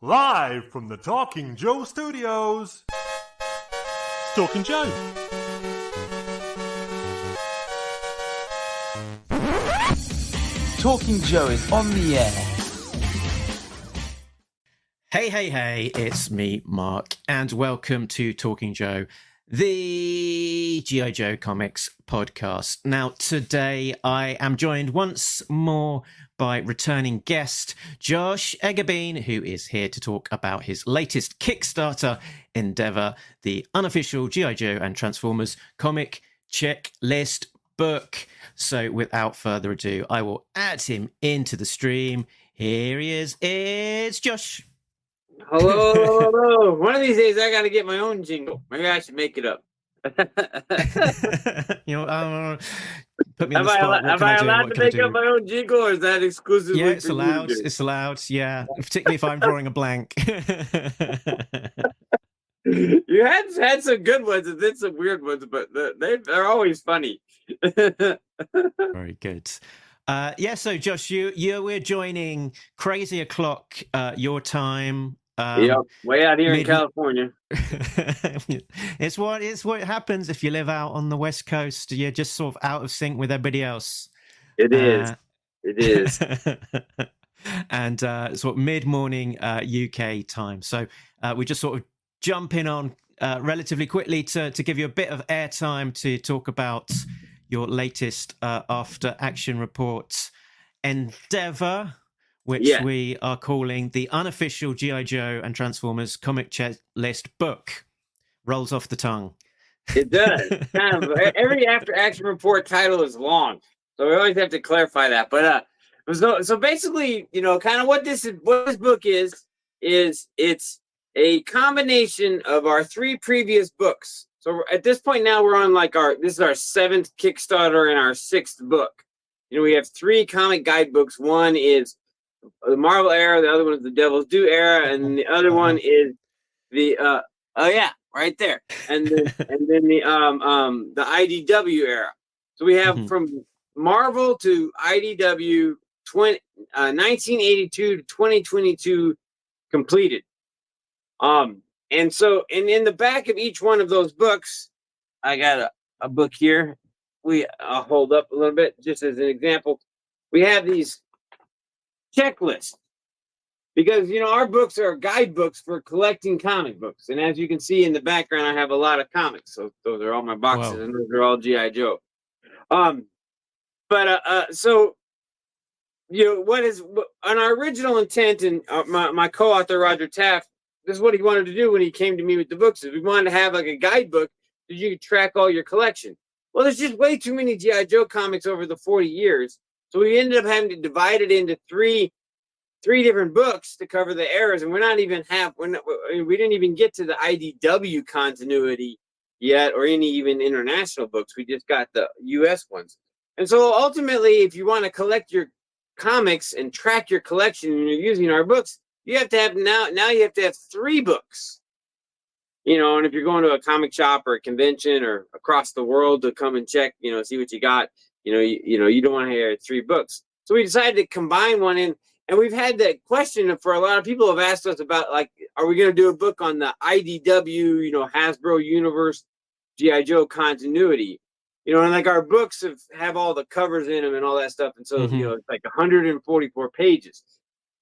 Live from the Talking Joe studios. It's Talking Joe. Talking Joe is on the air. Hey, it's me, Mark, and welcome to Talking Joe, the G.I. Joe Comics podcast. Now, today I am joined once more by returning guest Josh Eggebeen, who is here to talk about his latest Kickstarter endeavor, the Unofficial G.I. Joe and Transformers comic checklist book. So without further ado, I will add him into the stream. Here he is. It's Josh. Hello. One of these days I got to get my own jingle. Maybe I should make it up. Put me on the spot. Am I allowed to make up my own jingle, or is that exclusively? Yeah, it's allowed. It's allowed. Yeah, particularly if I'm drawing a blank. You had some good ones and then some weird ones, but they're always funny. Very good. So Josh, we're joining crazy o'clock your time. Way out here in California. It's what happens if you live out on the West Coast. You're just sort of out of sync with everybody else. It is. And sort of mid-morning UK time. So we just sort of jump in on relatively quickly to give you a bit of airtime to talk about your latest after action report endeavor, which we are calling the Unofficial G.I. Joe and Transformers comic checklist book. Rolls off the tongue. It does. Kind of, every after action report title is long, so we always have to clarify that. But so basically, kind of what this book is it's a combination of our three previous books. So at this point now we're on this is our 7th Kickstarter and our 6th book. We have 3 comic guidebooks. One is the Marvel era, the other one is the Devil's Due era, and the other one is the right there. And then the IDW era. So we have from Marvel to IDW 1982 to 2022 completed. And so, in the back of each one of those books, I got a book here. I'll hold up a little bit just as an example. We have these checklists because, our books are guidebooks for collecting comic books. And as you can see in the background, I have a lot of comics. So those are all my boxes, and those are all G.I. Joe. So, what is on our original intent, and my co-author, Roger Taft, this is what he wanted to do when he came to me with the books. Is we wanted to have like a guidebook that you could track all your collection. Well, there's just way too many G.I. Joe comics over the 40 years. So we ended up having to divide it into three different books to cover the eras. And we didn't even get to the IDW continuity yet, or any even international books. We just got the US ones. And so ultimately, if you want to collect your comics and track your collection and you're using our books, you have to have now you have to have 3 books, and if you're going to a comic shop or a convention or across the world to come and check, see what you got, you don't want to have 3 books. So we decided to combine one in, and we've had that question for a lot of people have asked us about, are we going to do a book on the IDW, Hasbro Universe, G.I. Joe continuity? And our books have all the covers in them and all that stuff. And so, it's like 144 pages.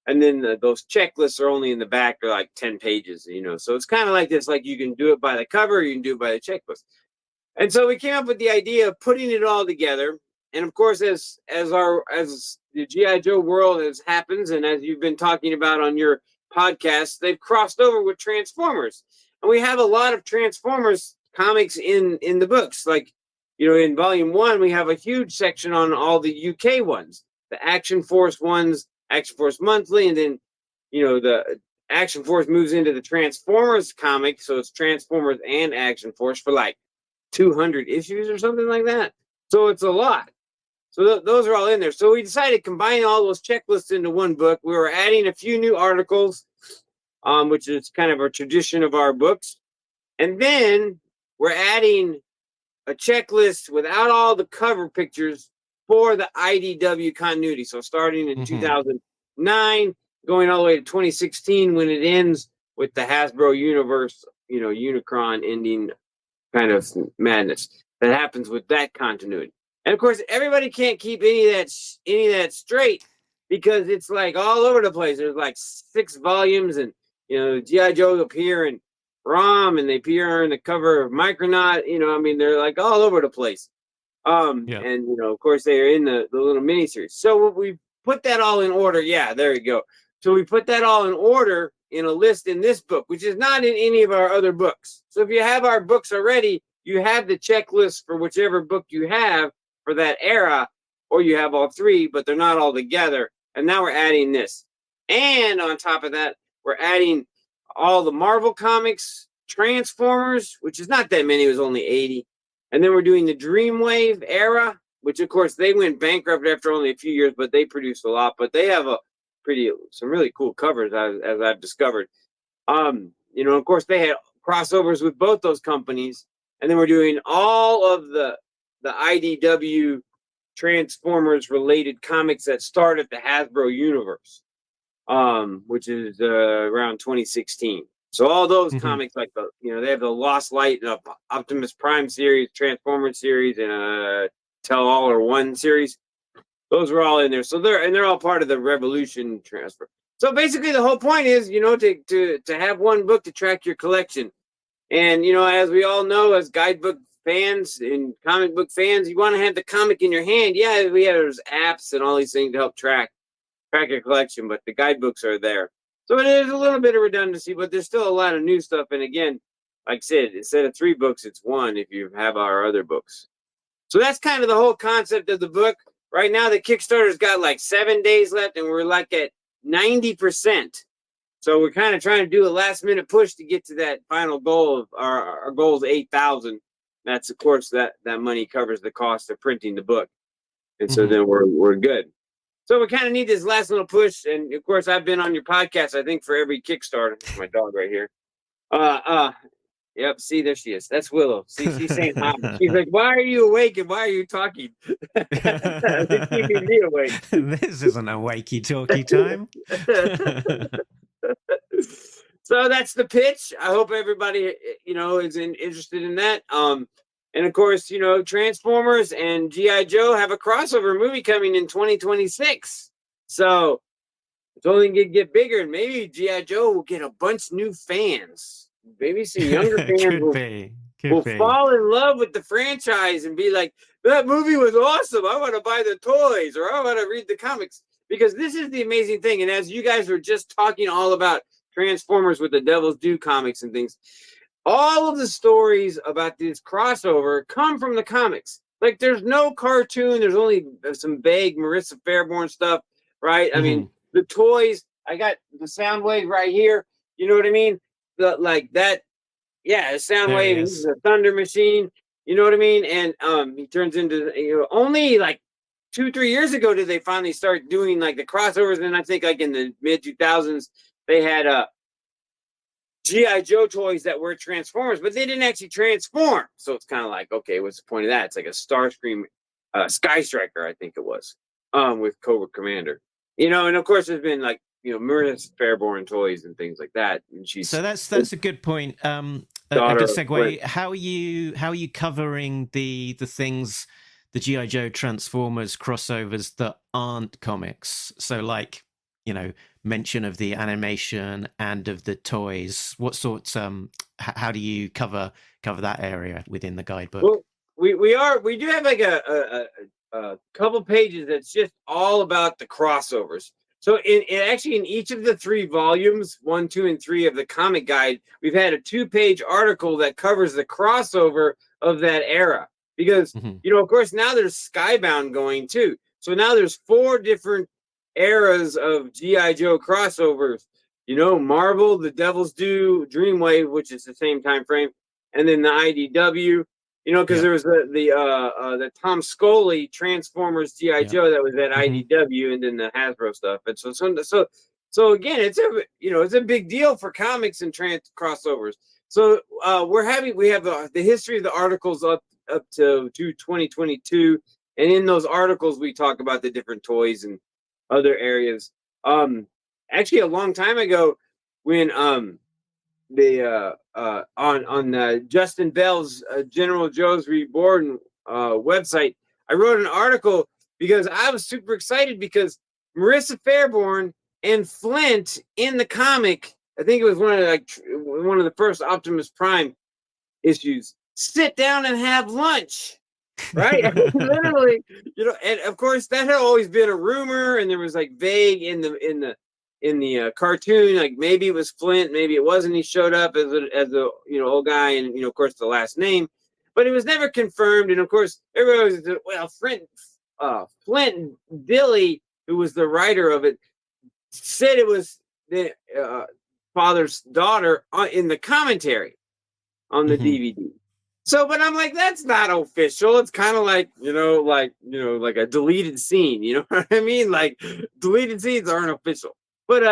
And then those checklists are only in the back. They're like 10 pages, So it's kind of like this, like you can do it by the cover, or you can do it by the checklist. And so we came up with the idea of putting it all together. And of course, as the G.I. Joe world happens, and as you've been talking about on your podcast, they've crossed over with Transformers. And we have a lot of Transformers comics in the books. In volume 1, we have a huge section on all the UK ones, the Action Force ones, Action Force Monthly, and then, the Action Force moves into the Transformers comic, so it's Transformers and Action Force for 200 issues or something like that. So it's a lot. So those are all in there. So we decided to combine all those checklists into one book. We were adding a few new articles, which is kind of a tradition of our books. And then we're adding a checklist without all the cover pictures for the IDW continuity. So starting in 2009 going all the way to 2016 when it ends with the Hasbro universe, Unicron ending kind of madness that happens with that continuity. And of course, everybody can't keep any of that straight because it's like all over the place. There's like 6 volumes, and GI Joe appear in ROM, and they appear on the cover of Micronaut. They're like all over the place. And of course, they are in the little miniseries. So we put that all in order. Yeah, there you go. So we put that all in order in a list in this book, which is not in any of our other books. So if you have our books already, you have the checklist for whichever book you have for that era, or you have all 3, but they're not all together. And now we're adding this. And on top of that, we're adding all the Marvel comics, Transformers, which is not that many, it was only 80. And then we're doing the Dreamwave era, which of course they went bankrupt after only a few years, but they produced a lot. But they have some really cool covers as I've discovered. Of course they had crossovers with both those companies, and then we're doing all of the IDW Transformers related comics that start at the Hasbro universe, which is around 2016. So all those comics, like they have the Lost Light, Optimus Prime series, Transformers series, and a Tell All or One series. Those were all in there. So they're all part of the Revolution transfer. So basically, the whole point is, to have one book to track your collection. And as we all know, as guidebook fans and comic book fans, you want to have the comic in your hand. Yeah, there's apps and all these things to help track your collection, but the guidebooks are there. So it is a little bit of redundancy, but there's still a lot of new stuff. And again, like I said, instead of 3 books, it's 1 if you have our other books. So that's kind of the whole concept of the book. Right now, the Kickstarter's got like 7 days left, and we're like at 90%. So we're kind of trying to do a last-minute push to get to that final goal of our goal is 8,000. That's, of course, that money covers the cost of printing the book. And so then we're good. So we kind of need this last little push. And of course, I've been on your podcast, I think, for every Kickstarter. My dog right here. Yep. See, there she is. That's Willow. See, she's saying hi. She's like, "Why are you awake and why are you talking?" They're keeping me awake. This isn't a wakey talkie time. So that's the pitch. I hope everybody, is interested in that. And of course, Transformers and GI Joe have a crossover movie coming in 2026. So it's only going to get bigger, and maybe GI Joe will get a bunch of new fans. Maybe some younger fans will fall in love with the franchise and be like, "That movie was awesome. I want to buy the toys, or I want to read the comics." Because this is the amazing thing. And as you guys were just talking all about Transformers with the Devil's Due comics and things, all of the stories about this crossover come from the comics. Like, there's no cartoon. There's only some vague Marissa Fairborn stuff, right? I mean, the toys, I got the Soundwave right here. You know what I mean? The Soundwave is a Thunder Machine. You know what I mean? And he turns into, only like 2-3 years ago did they finally start doing like the crossovers. And I think like in the mid 2000s, they had GI Joe toys that were Transformers, but they didn't actually transform. So it's kind of like, okay, what's the point of that? It's like a Starscream, Sky Striker, I think it was, with Cobra Commander. And of course there's been like, Marissa Fairborn toys and things like that. And so that's a good point. A good segue. How are you covering the things, the GI Joe Transformers crossovers that aren't comics? So like, mention of the animation and of the toys. What sorts? How do you cover that area within the guidebook? Well, we do have like a couple pages that's just all about the crossovers. So in each of the 3 volumes, 1, 2, and 3 of the comic guide, we've had a 2-page article that covers the crossover of that era. Because, of course, now there's Skybound going too. So now there's 4 different eras of G.I. Joe crossovers. Marvel, the Devil's Due, Dreamwave, which is the same time frame, and then the IDW. Because there was the Tom Scully Transformers G.I. Joe that was at IDW, and then the Hasbro stuff. And so again, it's a big deal for comics and crossovers. So we have the history of the articles up to 2022, and in those articles we talk about the different toys and other areas. And actually a long time ago when the on Justin Bell's General Joe's Reborn website, I wrote an article because I was super excited because Marissa Fairborn and Flint in the comic, I think it was one of the first Optimus Prime issues, sit down and have lunch. Right? Literally, and of course that had always been a rumor, and there was like vague in the cartoon, like maybe it was Flint, maybe it wasn't. He showed up as a old guy, and of course the last name, but it was never confirmed. And of course everybody was, well, Flint Dilly, who was the writer of it, said it was the father's daughter in the commentary on the DVD. So, but I'm like, that's not official. It's kind of like, like a deleted scene. You know what I mean? Like, deleted scenes aren't official. But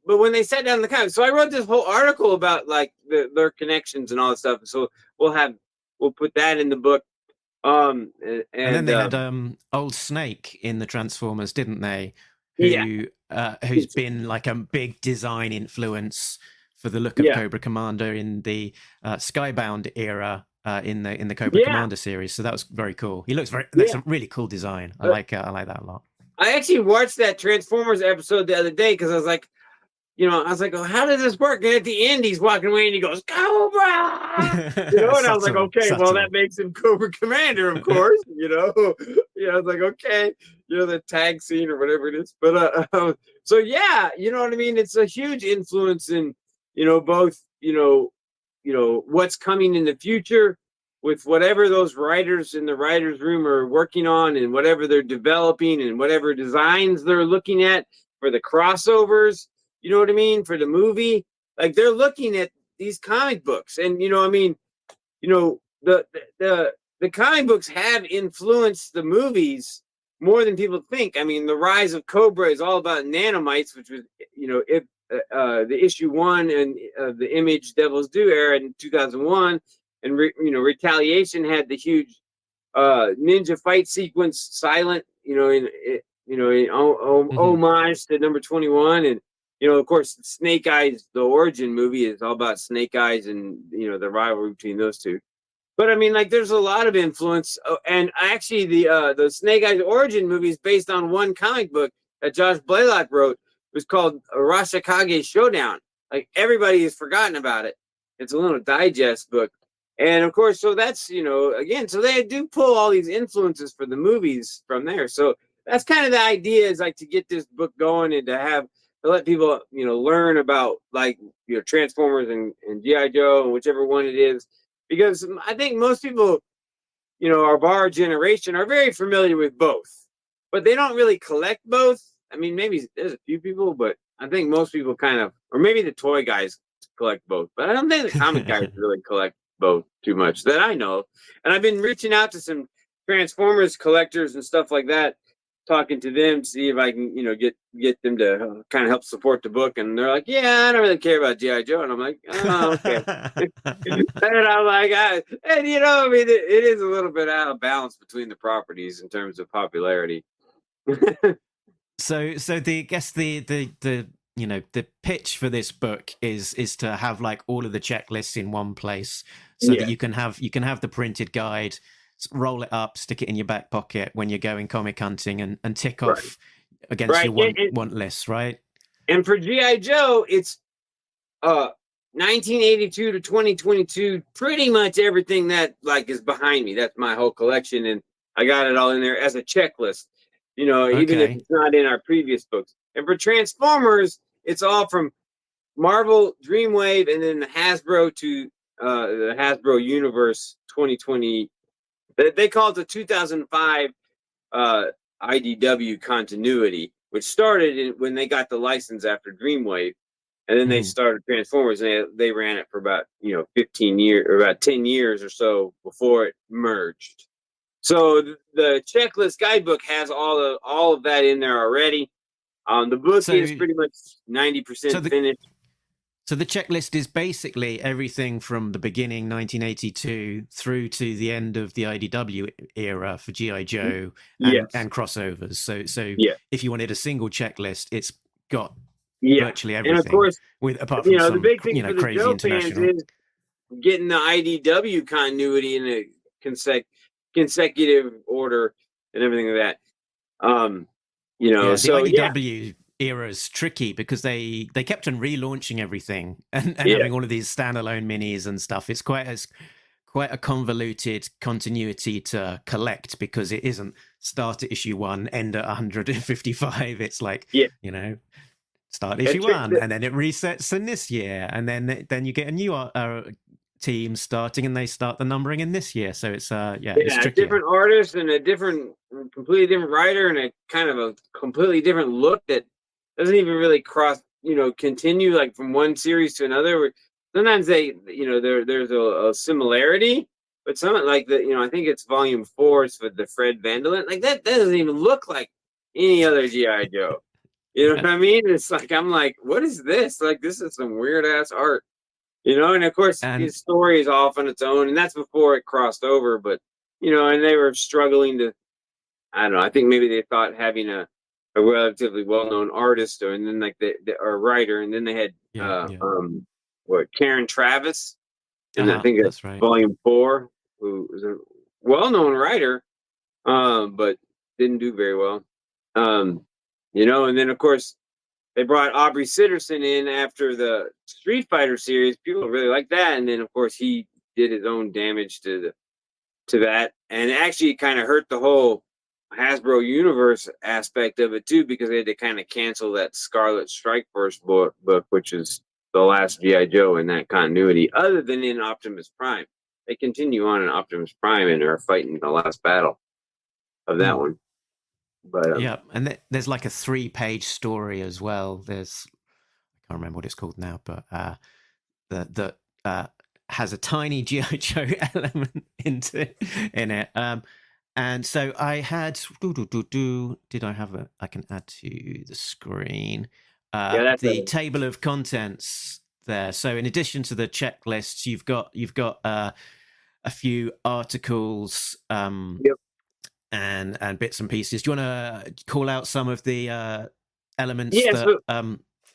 when they sat down in the comments, so I wrote this whole article about like their connections and all that stuff. So we'll put that in the book. And then they had Old Snake in the Transformers, didn't they? Who's been like a big design influence for the look of Cobra Commander in the Skybound era. In the Cobra Commander series, so that was very cool. He looks that's a really cool design. I like that a lot. I actually watched that Transformers episode the other day because I was like, oh, how does this work? And at the end, he's walking away and he goes, Cobra! And I was like, okay, well, that makes him Cobra Commander, of course. I was like, okay, the tag scene or whatever it is. But so yeah, you know what I mean? It's a huge influence in, both, what's coming in the future with whatever those writers in the writers' room are working on and whatever they're developing and whatever designs they're looking at for the crossovers, you know what I mean, for the movie. Like, they're looking at these comic books, and the comic books have influenced the movies more than people think. I mean, the rise of Cobra is all about nanomites, which was, the issue 1 and the Image Devil's Due era in 2001, and Retaliation had the huge ninja fight sequence, silent, homage to number 21, and of course Snake Eyes, the origin movie, is all about Snake Eyes and the rivalry between those two. But I mean, like, there's a lot of influence, and actually the Snake Eyes origin movie is based on one comic book that Josh Blaylock wrote. It was called Arashikage Showdown. Like, everybody has forgotten about it. It's a little digest book. And of course, so that's, again, so they do pull all these influences for the movies from there. So that's kind of the idea, is like to get this book going and to let people, learn about like, Transformers and G.I. Joe and whichever one it is. Because I think most people, of our generation are very familiar with both, but they don't really collect both. I mean, maybe there's a few people, but I think most people kind of, or maybe the toy guys collect both, but I don't think the comic guys really collect both too much that I know. And I've been reaching out to some Transformers collectors and stuff like that, talking to them to see if I can, get them to kind of help support the book. And they're like, yeah, I don't really care about G.I. Joe. And I'm like, oh, okay. And I'm like, I mean, it is a little bit out of balance between the properties in terms of popularity. So the pitch for this book is to have like all of the checklists in one place, so that you can have the printed guide, roll it up, stick it in your back pocket when you're going comic hunting, and tick off against your want list, right? And for G.I. Joe, it's 1982 to 2022, pretty much everything that like is behind me. That's my whole collection, and I got it all in there as a checklist. Even if it's not in our previous books. And for Transformers, it's all from Marvel, Dreamwave, and then the Hasbro to the Hasbro Universe 2020. They call it the 2005 IDW continuity, which started when they got the license after Dreamwave. And then they started Transformers, and they ran it for about 15 years, or about 10 years or so before it merged. So the checklist guidebook has all of that in there already. The book is pretty much 90% finished. So the checklist is basically everything from the beginning, 1982, through to the end of the IDW era for G.I. Joe and crossovers. So if you wanted a single checklist, it's got Yeah, virtually and of everything, course, with apart from the some big thing for the crazy Joe fans international. is getting the IDW continuity in a consecutive order and everything like that. Yeah, the So yeah, IDW era is tricky because they kept on relaunching everything and yeah, having all of these standalone minis and stuff. It's quite a convoluted continuity to collect because it isn't start at issue 1, end at 155. It's like, yeah. start It issue tri- 1 and then it resets in this year, and then you get a new team starting and they start the numbering in this year. So it's it's Yeah, a trickier. different artist and a completely different writer and a kind of a completely different look that doesn't even really continue like from one series to another. Sometimes there's a similarity, but some like I think it's volume 4 is for the Fred Vanderlyn. Like that doesn't even look like any other GI Joe. You know Yeah. what I mean? It's like I'm like, what is this? Like this is some weird ass art. And of course And his story is off on its own, and that's before it crossed over. But and they were struggling to, I don't know. I think maybe they thought having a relatively well-known artist, or and then like or writer, and then they had yeah. what Karen Travis, and I think that's That's right. volume 4, who was a well-known writer, but didn't do very well. And then of course they brought Aubrey Sitterson in after the Street Fighter series. People really like that, and then of course he did his own damage to that, and actually kind of hurt the whole Hasbro universe aspect of it too, because they had to kind of cancel that Scarlet Strike Force book, which is the last GI Joe in that continuity, other than in Optimus Prime. They continue on in Optimus Prime and are fighting the last battle of that one. But Yeah, and there's like a 3-page story as well. I can't remember what it's called now, but that has a tiny GI Joe element in it. And so I had did I have I can add to the screen yeah, that's the table of contents there. So in addition to the checklists, you've got a few articles. Yep. And bits and pieces. Do you want to call out some of the elements that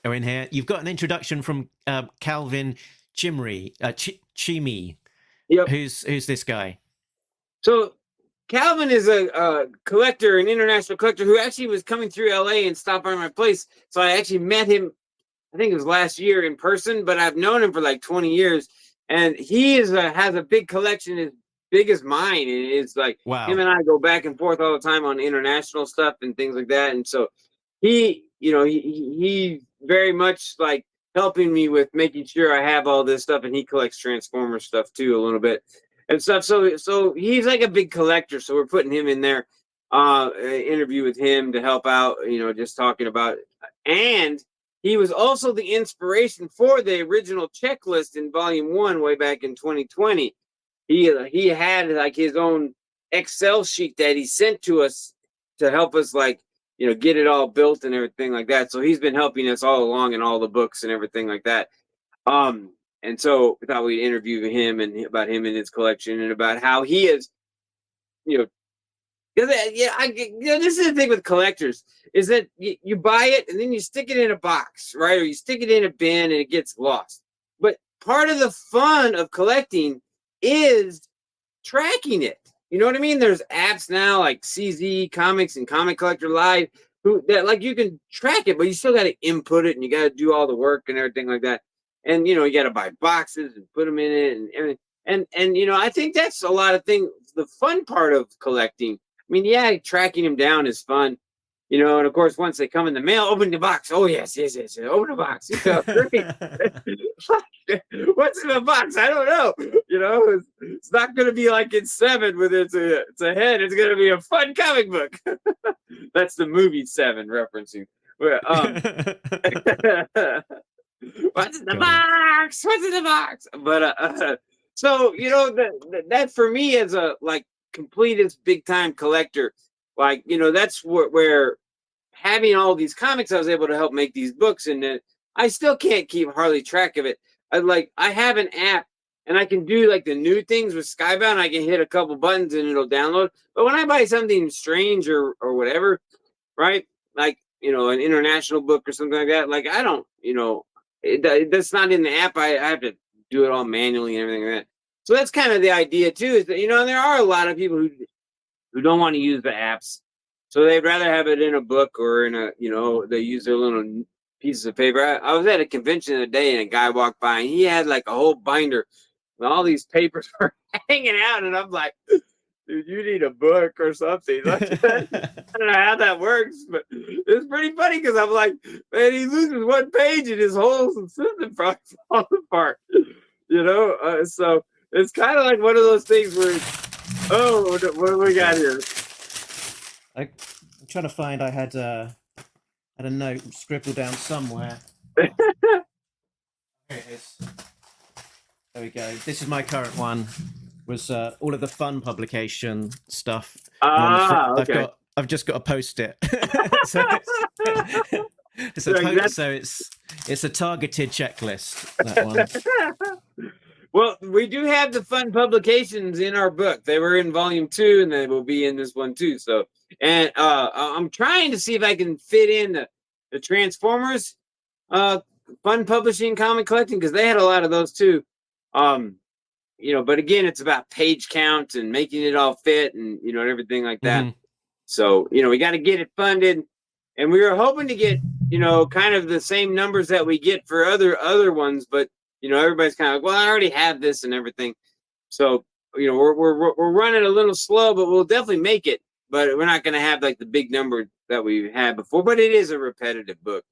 are in here? You've got an introduction from Calvin Chimry, Chimi. Yep. Who's this guy? So Calvin is a collector, an international collector, who actually was coming through LA and stopped by my place. So I actually met him, I think it was last year in person, but I've known him for like 20 years. And he has a big collection as big as mine. And it's like him and I go back and forth all the time on international stuff and things like that. And so he very much like helping me with making sure I have all this stuff. And he collects Transformers stuff too, a little bit and stuff. So he's like a big collector. So we're putting him in there, interview with him to help out, just talking about it. And he was also the inspiration for the original checklist in volume 1 way back in 2020. He had like his own Excel sheet that he sent to us to help us get it all built and everything like that. So he's been helping us all along in all the books and everything like that. And so we thought we'd interview him and about him and his collection and about how he is, this is the thing with collectors is that you buy it and then you stick it in a box, right? Or you stick it in a bin and it gets lost. But part of the fun of collecting is tracking it. You know what I mean? There's apps now like CZ Comics and Comic Collector Live that like you can track it, but you still got to input it and you got to do all the work and everything like that. And you got to buy boxes and put them in it and everything. And I think that's a lot of things. The fun part of collecting. I mean, yeah, tracking them down is fun, and of course, once they come in the mail, open the box. Oh, yes, open the box. Great. What's in the box? I don't know. It's not going to be like in 7 with it's a head. It's going to be a fun comic book. That's the movie 7 referencing. What's in the box? What's in the box? But so that for me as a completist big time collector, that's where having all these comics I was able to help make these books, and I still can't keep hardly track of it. I have an app and I can do like the new things with Skybound. I can hit a couple buttons and it'll download. But when I buy something strange or whatever, right? Like an international book or something like that. Like, I don't, that's not in the app. I have to do it all manually and everything like that. So that's kind of the idea too, is that, there are a lot of people who don't want to use the apps. So they'd rather have it in a book or in they use their little pieces of paper. I was at a convention the other day and a guy walked by and he had like a whole binder with all these papers were hanging out. And I'm like, dude, you need a book or something. I don't know how that works, but it's pretty funny because I'm like, man, he loses one page and his whole system probably falls apart. So it's kind of like one of those things where, what do we got here? I'm trying to find. I had a note scribbled down somewhere. Here it is. There we go. This is my current one. Was all of the fun publication stuff. Okay. I've just got to post it. It's a targeted checklist. That one. Well, we do have the fun publications in our book. They were in volume 2, and they will be in this one too. So, and I'm trying to see if I can fit in the Transformers fun publishing comic collecting, because they had a lot of those too. But again, it's about page count and making it all fit and and everything like that. Mm-hmm. So, we got to get it funded, and we were hoping to get kind of the same numbers that we get for other ones, but everybody's kind of like, well, I already have this and everything. So, we're running a little slow, but we'll definitely make it. But we're not going to have like the big number that we had before. But it is a repetitive book,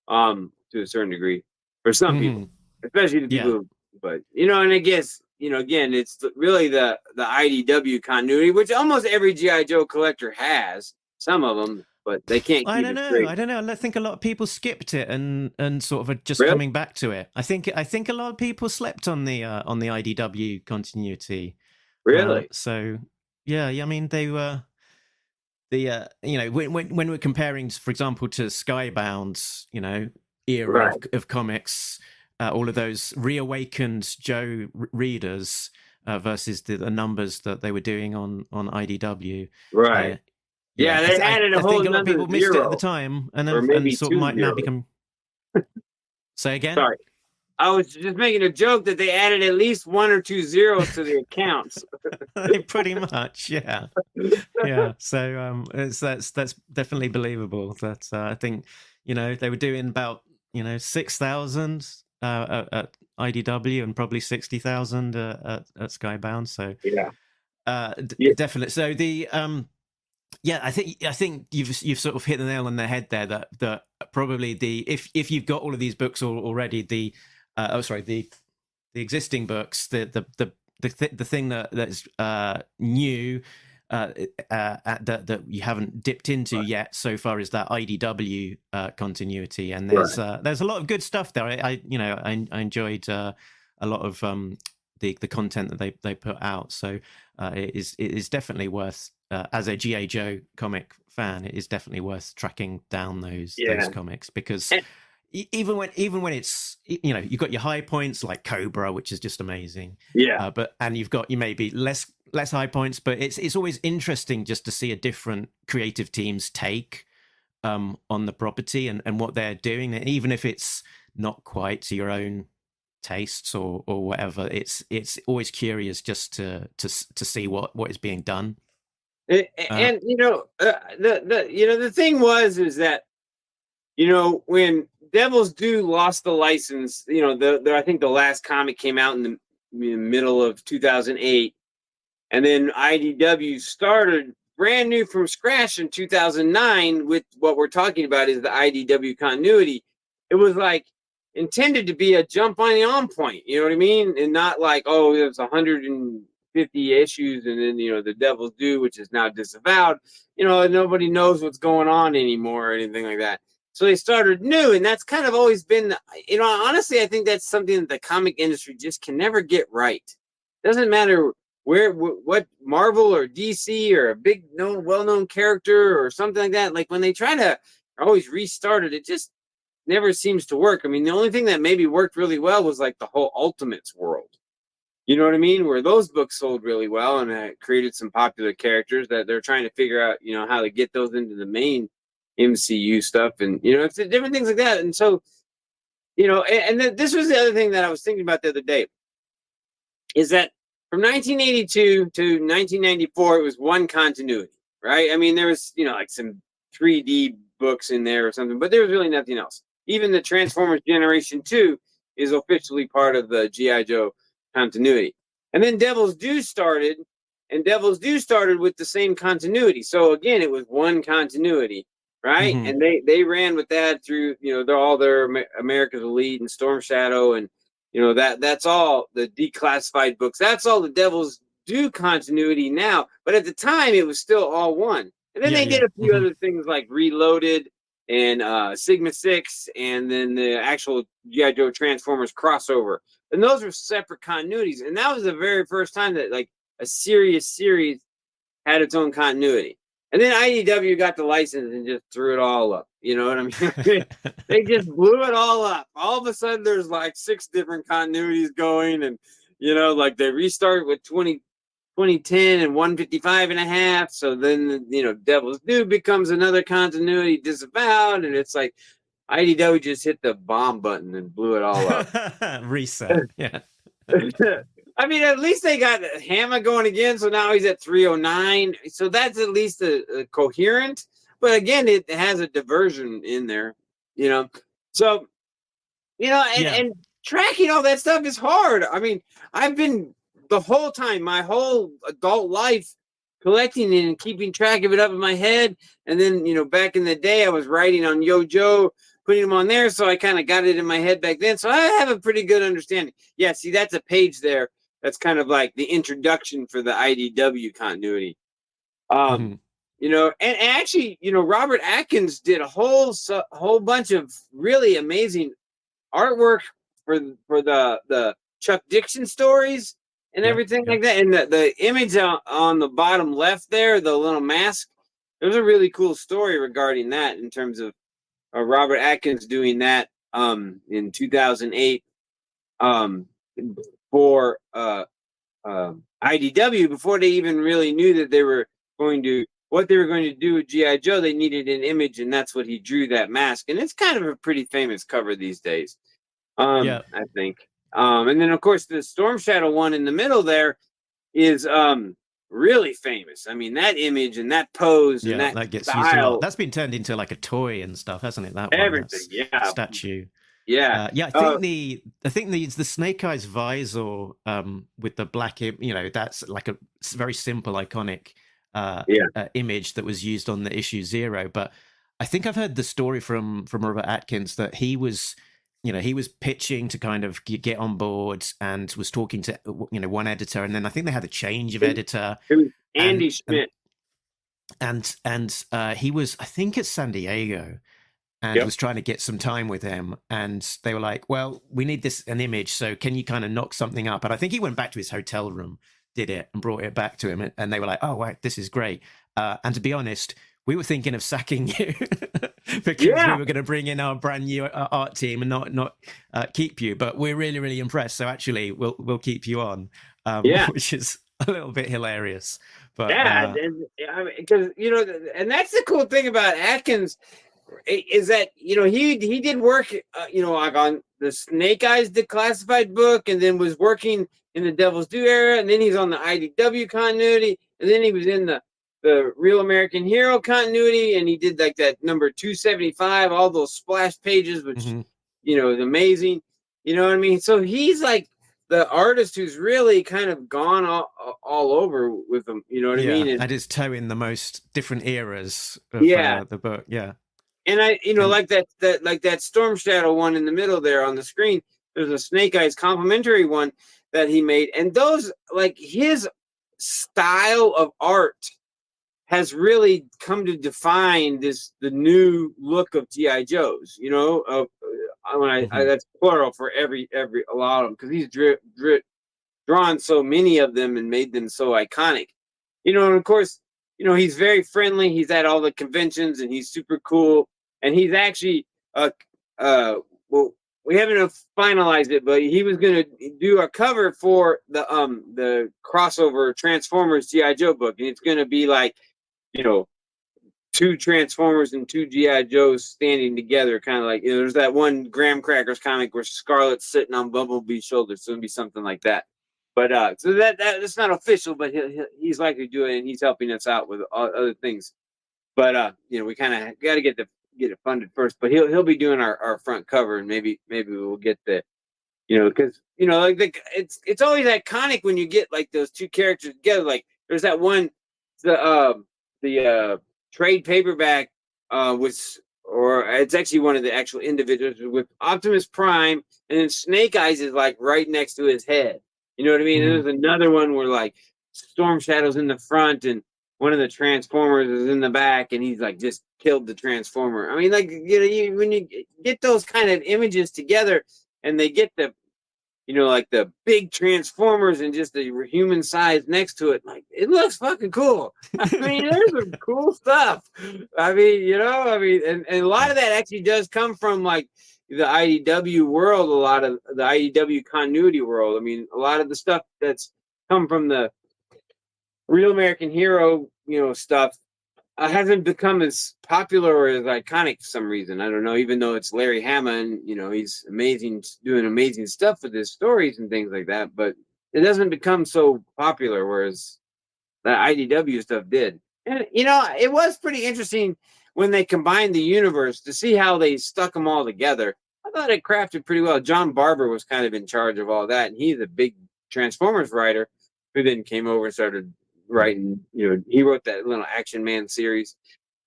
to a certain degree for some people, especially the people. But and I guess again, it's really the IDW continuity, which almost every G.I. Joe collector has. Some of them, but they can't. I don't know. I think a lot of people skipped it and sort of are just coming back to it. I think a lot of people slept on the IDW continuity. Really? So yeah. I mean, they were when we're comparing, for example, to Skybound's era of comics, all of those reawakened Joe readers versus the numbers that they were doing on IDW. Right. Yeah, they added a whole. I think a lot of people missed it at the time, and sort of might now become. Say again. Sorry, I was just making a joke that they added at least 1 or 2 zeros to the accounts. Pretty much, yeah. So that's definitely believable. That I think they were doing about 6,000 at IDW and probably 60,000 at Skybound. So definitely. So the I think you've sort of hit the nail on the head there. That probably if you've got all of these books already, the existing books, the thing that's new that you haven't dipped into yet so far is that IDW continuity, and there's a lot of good stuff there. I enjoyed a lot of the content that they put out. So it is definitely worth. As a G.I. Joe comic fan, it is definitely worth tracking down those comics, because even when it's you've got your high points like Cobra, which is just amazing, and you've got maybe less high points, but it's always interesting just to see a different creative team's take on the property and what they're doing, and even if it's not quite to your own tastes or whatever, it's always curious just to see what is being done. And the thing is that when Devil's Due lost the license, I think the last comic came out in the middle of 2008, and then IDW started brand new from scratch in 2009 with what we're talking about is the IDW continuity. It was like intended to be a jump on point, you know what I mean, and not like there's 150 issues and then the Devil's Due, which is now disavowed, nobody knows what's going on anymore or anything like that. So they started new, and that's kind of always been honestly, I think that's something that the comic industry just can never get right. Doesn't matter what Marvel or DC or a big well-known character or something like that, like when they try to always restart it just never seems to work. I mean, the only thing that maybe worked really well was like the whole Ultimates world. You know what I mean? Where those books sold really well and created some popular characters that they're trying to figure out, how to get those into the main, MCU stuff, and it's different things like that. And so, and then this was the other thing that I was thinking about the other day, is that from 1982 to 1994, it was one continuity, right? I mean, there was like some 3D books in there or something, but there was really nothing else. Even the Transformers Generation 2 is officially part of the G.I. Joe continuity. And then Devil's Due started, and Devil's Due started with the same continuity. So again, it was one continuity, right? Mhm. And they ran with that through, they're all their America's Elite and Storm Shadow, and that's all the declassified books. That's all the Devil's Due continuity now. But at the time, it was still all one. And then they did a few other things like Reloaded and Sigma 6, and then the actual G.I. Joe Transformers crossover. And those were separate continuities. And that was the very first time that like a serious series had its own continuity. And then IDW got the license and just threw it all up. You know what I mean? They just blew it all up. All of a sudden, there's like 6 different continuities going. And, like they restart with 2010 and 155 and a half. So then, Devil's Due becomes another continuity disavowed. And it's like IDW just hit the bomb button and blew it all up. Reset. Yeah. I mean, at least they got Hammer going again. So now he's at 309. So that's at least a coherent. But again, it has a diversion in there, So, and tracking all that stuff is hard. I mean, I've been the whole time, my whole adult life, collecting it and keeping track of it up in my head. And then, back in the day, I was writing on Yo Joe, putting them on there. So I kind of got it in my head back then. So I have a pretty good understanding. Yeah, see, that's a page there. That's kind of like the introduction for the IDW continuity. And actually, Robert Atkins did a whole bunch of really amazing artwork for the Chuck Dixon stories and everything like that. And the image on the bottom left there, the little mask, there's a really cool story regarding that in terms of Robert Atkins doing that in 2008 for IDW, before they even really knew that they were going to do with G.I. Joe. They needed an image, and that's what he drew, that mask. And it's kind of a pretty famous cover these days, I think. And then, of course, the Storm Shadow one in the middle there is really famous. I mean, that image and that pose and that gets style, used a lot. That's been turned into like a toy and stuff, hasn't it? That everything, statue. Yeah, I think the Snake Eyes visor with the black, that's like a very simple, iconic image that was used on the issue 0. But I think I've heard the story from Robert Atkins that he was pitching to kind of get on board and was talking to one editor, and then I think they had a change of editor. It was Andy Schmidt, and he was, I think, at San Diego. And was trying to get some time with him, and they were like, well, we need an image, so can you kind of knock something up? And I think he went back to his hotel room, did it, and brought it back to him, and they were like, oh, wow, this is great. And to be honest, we were thinking of sacking you because we were going to bring in our brand new art team and not keep you, but we're really, really impressed, so actually we'll keep you on, which is a little bit hilarious. But because and that's the cool thing about Atkins, is that he did work like on the Snake Eyes declassified book, and then was working in the Devil's Due era, and then he's on the IDW continuity, and then he was in the Real American Hero continuity, and he did like that number 275, all those splash pages, which is amazing. You know what I mean? So he's like the artist who's really kind of gone all over with them. You know what I mean? And had his toe in the most different eras of the book. Yeah. And like that Storm Shadow one in the middle there on the screen, there's a Snake Eyes complimentary one that he made. And those, like, his style of art has really come to define the new look of G.I. Joes, that's plural for a lot of them, because he's drawn so many of them and made them so iconic. And of course, he's very friendly. He's at all the conventions and he's super cool. And he's actually, well, we haven't finalized it, but he was going to do a cover for the crossover Transformers G.I. Joe book, and it's going to be like, two Transformers and two GI Joes standing together, kind of like, there's that one Graham Crackers comic where Scarlet's sitting on Bumblebee's shoulder, so it'd be something like that. But so that's not official, but he's likely to do it, and he's helping us out with other things. But we kind of got to get it funded first. But he'll be doing our front cover, and maybe we'll get the, because like it's always iconic when you get like those two characters together. Like there's that one, the trade paperback was, or it's actually one of the actual individuals with Optimus Prime, and then Snake Eyes is like right next to his head. You know what I mean? Mm-hmm. And there's another one where like Storm Shadow's in the front and one of the Transformers is in the back, and he's like just killed the Transformer. I mean, like, when you get those kind of images together, and they get the, like the big Transformers and just the human size next to it, like it looks fucking cool. I mean, there's some cool stuff. I mean, and a lot of that actually does come from like the IDW world, a lot of the IDW continuity world. I mean, a lot of the stuff that's come from the Real American Hero, stuff hasn't become as popular or as iconic for some reason. I don't know, even though it's Larry Hama and, he's amazing, doing amazing stuff with his stories and things like that, but it doesn't become so popular, whereas the IDW stuff did. And, it was pretty interesting when they combined the universe to see how they stuck them all together. I thought it crafted pretty well. John Barber was kind of in charge of all that, and he's a big Transformers writer who then came over and started writing, he wrote that little Action Man series,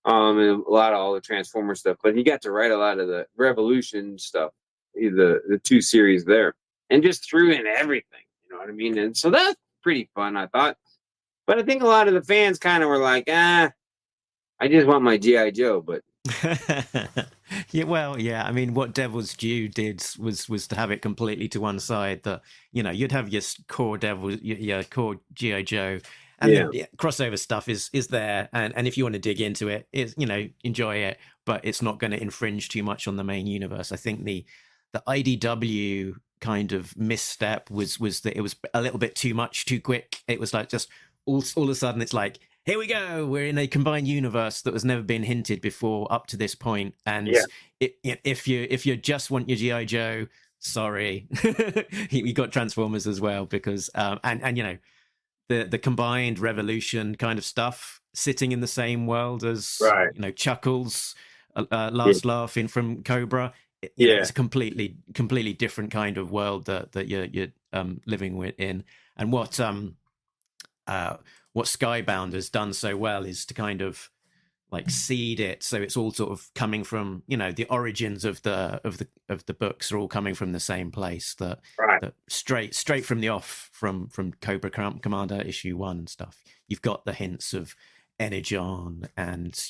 and a lot of all the Transformer stuff, but he got to write a lot of the Revolution stuff, the two series there, and just threw in everything, you know what I mean? And so that's pretty fun, I thought. But I think a lot of the fans kind of were like, I just want my G.I. Joe, but yeah. I mean, what Devil's Due did was to have it completely to one side. That you'd have your core your core GI Joe, and the crossover stuff is there. And if you want to dig into it, is enjoy it, but it's not going to infringe too much on the main universe. I think the IDW kind of misstep was that it was a little bit too much, too quick. It was like just all of a sudden it's like, here we go, we're in a combined universe that has never been hinted before up to this point. And if you just want your GI Joe, sorry, we got Transformers as well, because and the combined Revolution kind of stuff sitting in the same world as Chuckles, Last Laugh in from Cobra. It's a completely different kind of world that you're living within. And what Skybound has done so well is to kind of like seed it, so it's all sort of coming from the origins of the books are all coming from the same place. That straight from the off from Cobra Commander issue 1 and stuff. You've got the hints of Energon and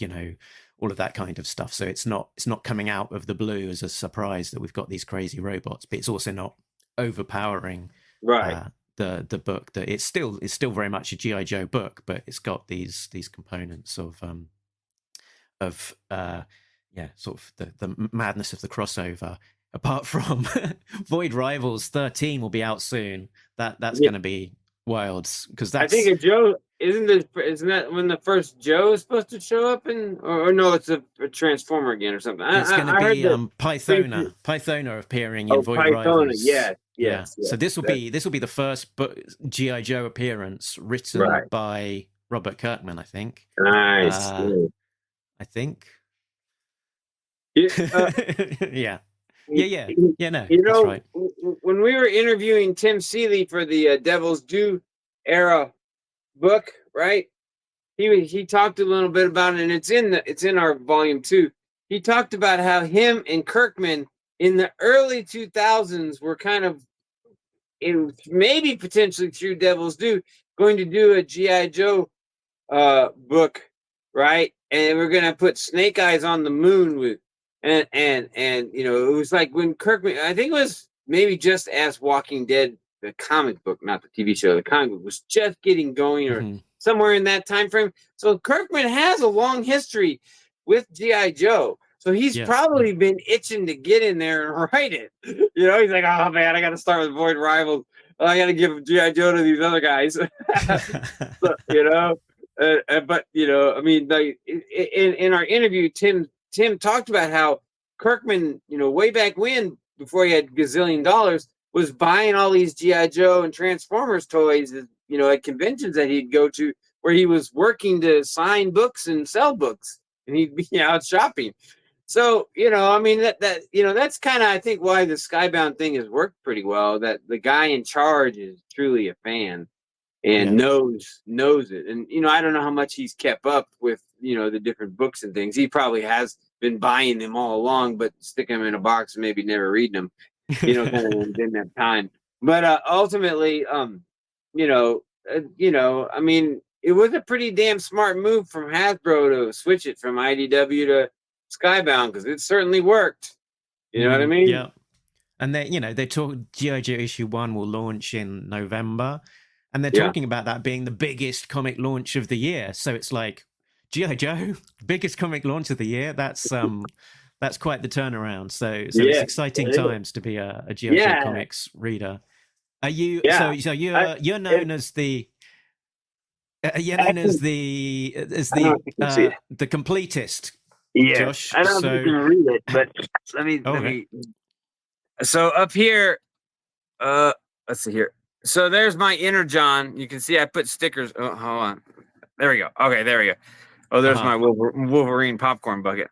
all of that kind of stuff. So it's not coming out of the blue as a surprise that we've got these crazy robots, but it's also not overpowering. The book, that it's still very much a GI Joe book, but it's got these components of sort of the madness of the crossover. Apart from Void Rivals 13 will be out soon. That's going to be wild, because that's, I think a Joe isn't that when the first Joe is supposed to show up or no, it's a Transformer again or something. It's going to be Pythona appearing in Void Rivals. Yes. So this will be the first GI Joe appearance written by Robert Kirkman, I think. Nice. I think. Yeah. No, that's right. When we were interviewing Tim Seeley for the Devil's Due era book, right? He talked a little bit about it, and it's in our volume 2. He talked about how him and Kirkman in the early 2000s were kind of, maybe potentially through Devil's Due, going to do a G.I. Joe book, right? And we're going to put Snake Eyes on the moon with, and it was like when Kirkman, I think it was maybe just as Walking Dead, the comic book, not the TV show, the comic book was just getting going, or somewhere in that time frame. So Kirkman has a long history with G.I. Joe. So he's probably been itching to get in there and write it. He's like, oh man, I got to start with Void Rivals. I got to give G.I. Joe to these other guys. So, But I mean, like in our interview, Tim talked about how Kirkman, way back when, before he had gazillion dollars, was buying all these GI Joe and Transformers toys, at conventions that he'd go to, where he was working to sign books and sell books, and he'd be out shopping. So, I mean, that's kind of, I think, why the Skybound thing has worked pretty well, that the guy in charge is truly a fan and knows it. And, I don't know how much he's kept up with, the different books and things. He probably has been buying them all along, but sticking them in a box and maybe never reading them, kind of didn't have time. But ultimately, I mean, it was a pretty damn smart move from Hasbro to switch it from IDW to Skybound, because it certainly worked. You know what I mean? Yeah. And they talk G.I. Joe issue 1 will launch in November, and they're talking about that being the biggest comic launch of the year. So it's like, G.I. Joe, biggest comic launch of the year. That's quite the turnaround. So it's exciting times to be a G.I. Joe comics reader. Are you? So you're known as the. You're known as the completist. Yeah, Josh, I don't know if you can read it, but let me. So up here, let's see here. So there's my inner John. You can see I put stickers. Oh, hold on. There we go. Okay, there we go. Oh, there's my Wolverine popcorn bucket.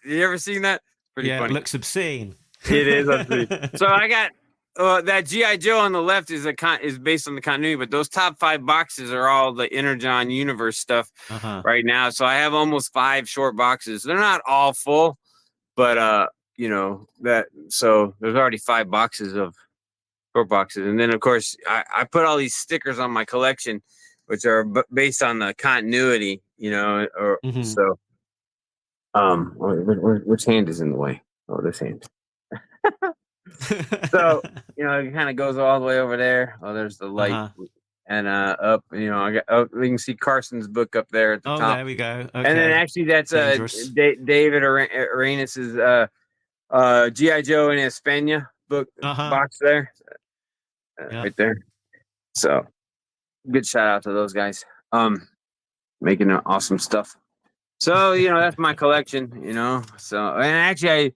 You ever seen that? Pretty funny. It looks obscene. It is obscene. So I got that GI Joe on the left is based on the continuity, but those top 5 boxes are all the Inner John universe stuff right now. So I have almost 5 short boxes. They're not all full, but that. So there's already 5 boxes of short boxes, and then of course I put all these stickers on my collection, which are based on the continuity. So which hand is in the way? Oh, this hand. So it kind of goes all the way over there. Oh, there's the light, and up. I got. You can see Carson's book up there at the top. There we go. Okay. And then actually, that's David Arenas' GI Joe in España book box there, right there. So, good shout out to those guys. Making awesome stuff. So that's my collection. So, and actually I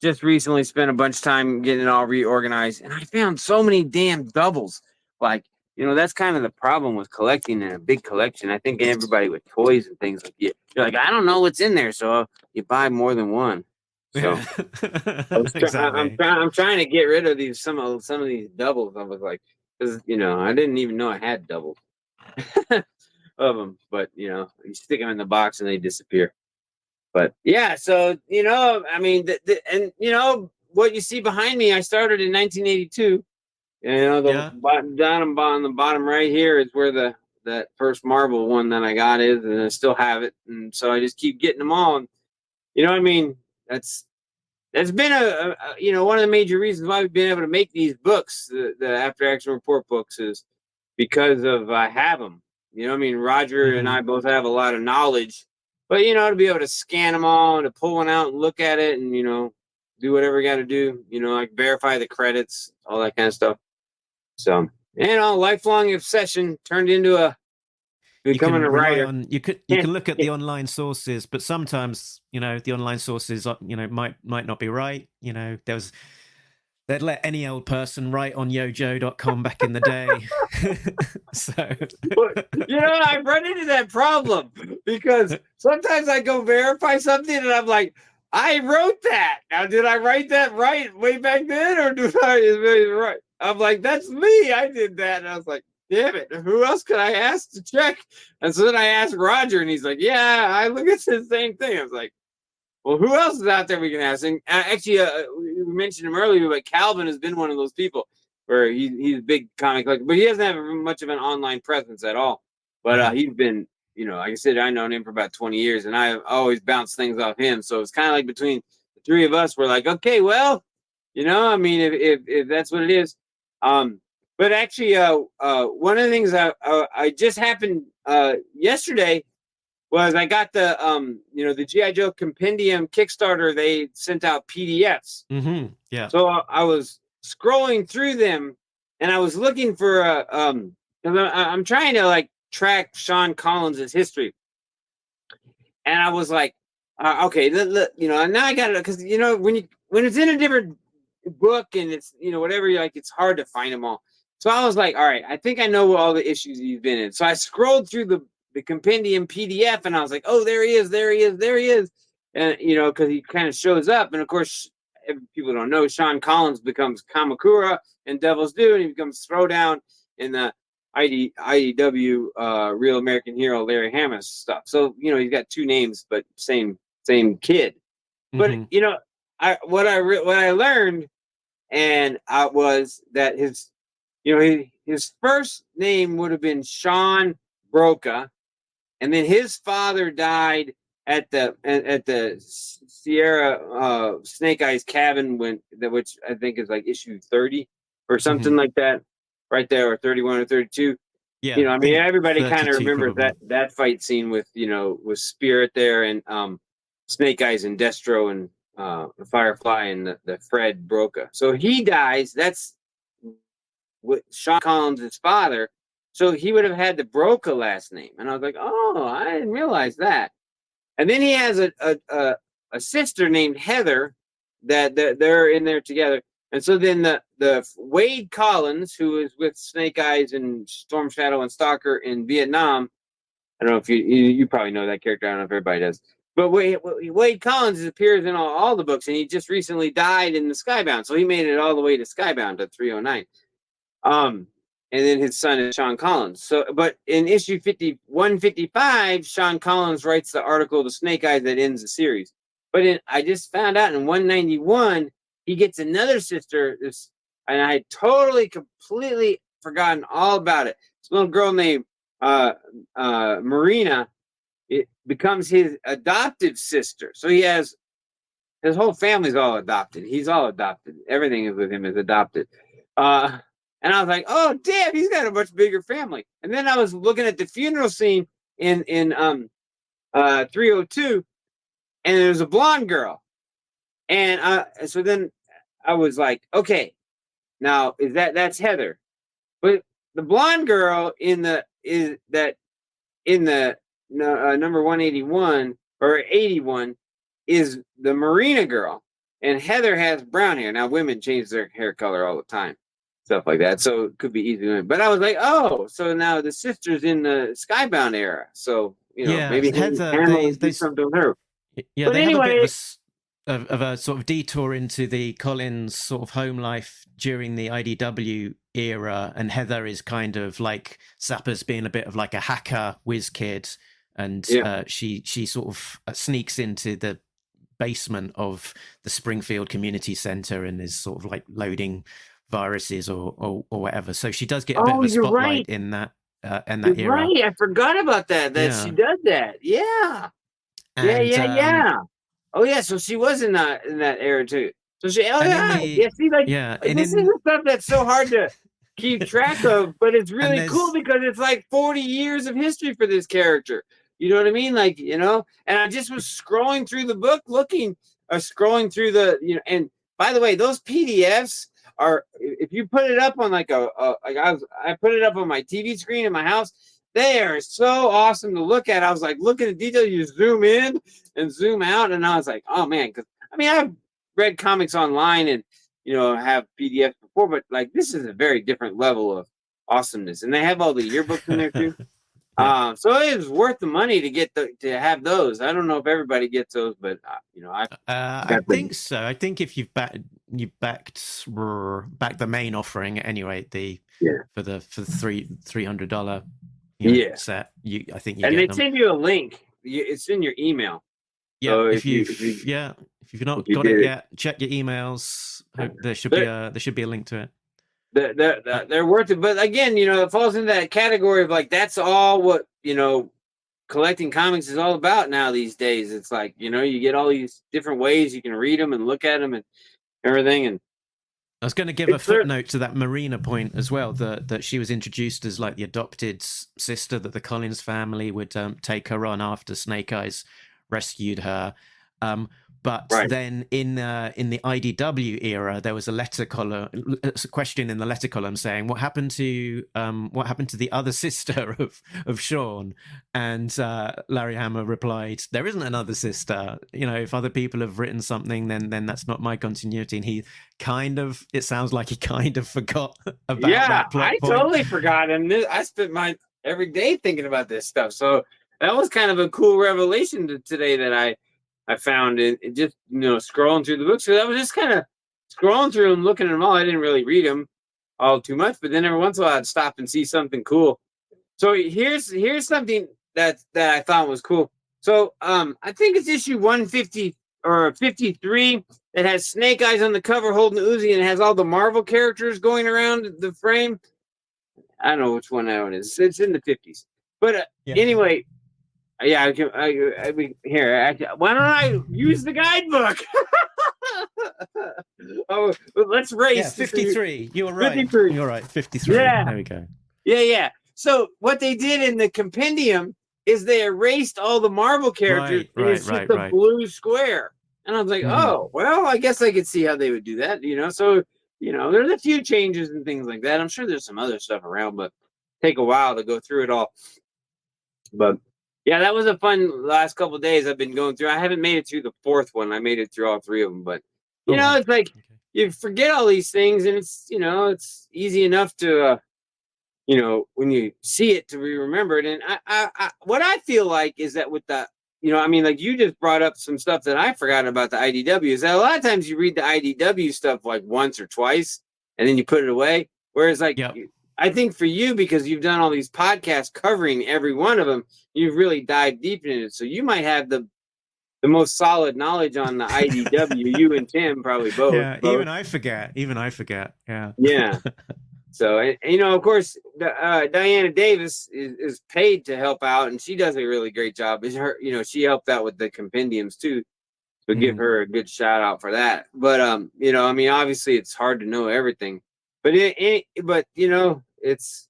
just recently spent a bunch of time getting it all reorganized, and I found so many damn doubles. Like, that's kind of the problem with collecting in a big collection. I think everybody with toys and things like you're like, I don't know what's in there, so you buy more than one. So I'm trying to get rid of some of these doubles. I was like, because I didn't even know I had doubles of them, but you stick them in the box and they disappear. But so I mean, and what you see behind me, I started in 1982. Down on the bottom right here is where that first Marvel one that I got is, and I still have it, and so I just keep getting them all. And I mean, that's been a one of the major reasons why we've been able to make these books, the After Action Report books, is because of I have them. I mean, Roger and I both have a lot of knowledge. But, to be able to scan them all and to pull one out and look at it and, do whatever you got to do, like verify the credits, all that kind of stuff. So, lifelong obsession turned into becoming a writer. You can look at the online sources, but sometimes, the online sources, might not be right. They'd let any old person write on yojo.com back in the day. So, I've run into that problem because sometimes I go verify something and I'm like, I wrote that. Now, did I write that right way back then, or is it right? I'm like, that's me. I did that. And I was like, damn it. Who else could I ask to check? And so then I asked Roger, and he's like, yeah, I look at the same thing. I was like, well, who else is out there we can ask? And actually, we mentioned him earlier, but Calvin has been one of those people where he's a big comic collector, but he doesn't have much of an online presence at all. But he's been, like I said, I've known him for about 20 years, and I always bounce things off him. So it's kind of like between the three of us, we're like, okay, well, I mean, if that's what it is. But actually, one of the things I just happened yesterday was I got the G.I. Joe Compendium Kickstarter. They sent out PDFs. Yeah. So I was scrolling through them, and I was looking for I'm trying to like track Sean Collins' history, and I was like, okay, and now I got it because when it's in a different book and it's whatever, like it's hard to find them all. So I was like, all right, I think I know all the issues you've been in. So I scrolled through the compendium PDF, and I was like, oh, there he is, there he is, there he is, and because he kind of shows up, and of course, people don't know Sean Collins becomes Kamakura in Devil's Due, and he becomes Throwdown in the IDW Real American Hero Larry Hama stuff. So he's got two names, but same kid. But what I learned and was that his first name would have been Sean Broca, and then his father died at the Sierra Snake Eyes cabin which I think is like issue 30 or something like that, right there, or 31 or 32. Yeah, I mean, everybody kind of 32 remembers probably. that fight scene with with Spirit there and Snake Eyes and Destro and Firefly and the Fred Broca. So he dies. That's what Sean Collins' father. So he would have had the Broca last name, and I was like, oh, I didn't realize that. And then he has a sister named Heather that they're in there together. And so then the Wade Collins, who is with Snake Eyes and Storm Shadow and Stalker in Vietnam. I don't know if you probably know that character. I don't know if everybody does. But Wade Collins appears in all the books, and he just recently died in the Skybound. So he made it all the way to Skybound to 309. And then his son is Sean Collins. So, but in issue 155, Sean Collins writes the article, The Snake Eyes, that ends the series. But I just found out in 191, he gets another sister, and I had completely forgotten all about it. This little girl named Marina. It becomes his adoptive sister. So he has his whole family's all adopted. He's all adopted. Everything is with him is adopted. And I was like, oh, damn, he's got a much bigger family. And then I was looking at the funeral scene in 302, and there's a blonde girl. And so then I was like, okay, now that's Heather. But the blonde girl in the number 181 or 81 is the Marina girl. And Heather has brown hair. Now women change their hair color all the time. Stuff like that, so it could be easy. But I was like, oh, so now the sister's in the Skybound era, so maybe Heather, do something to her. Yeah, but they anyway, have a bit of a sort of detour into the Collins sort of home life during the IDW era, and Heather is kind of like Zappa's being a bit of like a hacker whiz kid, and she sort of sneaks into the basement of the Springfield Community Center and is sort of like loading viruses or whatever. So she does get a bit of a spotlight in that era. Right, I forgot about that. She does that. Yeah. Yeah. Oh yeah, so she was in that era too. So see, this is the stuff that's so hard to keep track of, but it's really cool because it's like 40 years of history for this character. You know what I mean? Like, and I just was scrolling through the book, scrolling through the, and by the way, those PDFs are, if you put it up on I put it up on my TV screen in my house, they are so awesome to look at. I was like, look at the detail. You zoom in and zoom out, and I was like, oh man, because I've read comics online and have PDFs before, but like this is a very different level of awesomeness, and they have all the yearbooks in there too. So it was worth the money to get to have those. I don't know if everybody gets those, but I think so. I think if you've backed the main offering anyway, for the $300 set, I think you and get they them. send you a link. It's in your email. Yeah, so if you've not got it yet, check your emails. There should be a link to it. They're worth it, but again, it falls into that category of like that's all what collecting comics is all about now these days. It's like you get all these different ways you can read them and look at them and everything. And I was going to give a footnote to that Marina point as well, that she was introduced as like the adopted sister, that the Collins family would take her on after Snake Eyes rescued her. But Right. then in the IDW era, there was a letter column, a question in the letter column saying, "What happened to the other sister of Sean?" And Larry Hama replied, "There isn't another sister. You know, if other people have written something, then that's not my continuity." And he it sounds like he kind of forgot about that plot I point. totally forgot, and I spent my every day thinking about this stuff. So that was kind of a cool revelation today that I found it just scrolling through the books. So I was just kind of scrolling through them, looking at them all. I didn't really read them all too much, but then every once in a while I'd stop and see something cool. So here's something that I thought was cool. So I think it's issue 150 or 53 that has Snake Eyes on the cover holding the Uzi, and it has all the Marvel characters going around the frame. I don't know which one that one is. It's in the 50s. But anyway, yeah, here. Actually, why don't I use the guidebook? Oh, let's race. Yeah, 53. You were right. 53. You're right. 53. Yeah. There we go. Yeah. So what they did in the compendium is they erased all the Marvel characters, and it's just a blue square. And I was like, oh, well, I guess I could see how they would do that. So there's a few changes and things like that. I'm sure there's some other stuff around, but take a while to go through it all. But yeah, that was a fun last couple of days I've been going through. I haven't made it through the fourth one. I made it through all three of them, but it's like you forget all these things, and it's it's easy enough to when you see it to be remembered. And I what I feel like is that with the like you just brought up some stuff that I forgot about the IDW, is that a lot of times you read the IDW stuff like once or twice and then you put it away. Whereas I think for you, because you've done all these podcasts covering every one of them, you've really dived deep into it. So you might have the most solid knowledge on the IDW. You and Tim probably both. Yeah, even I forget. Yeah. Yeah. So, of course, Diana Davis is paid to help out, and she does a really great job. She helped out with the compendiums too. So give her a good shout out for that. But obviously it's hard to know everything, but it's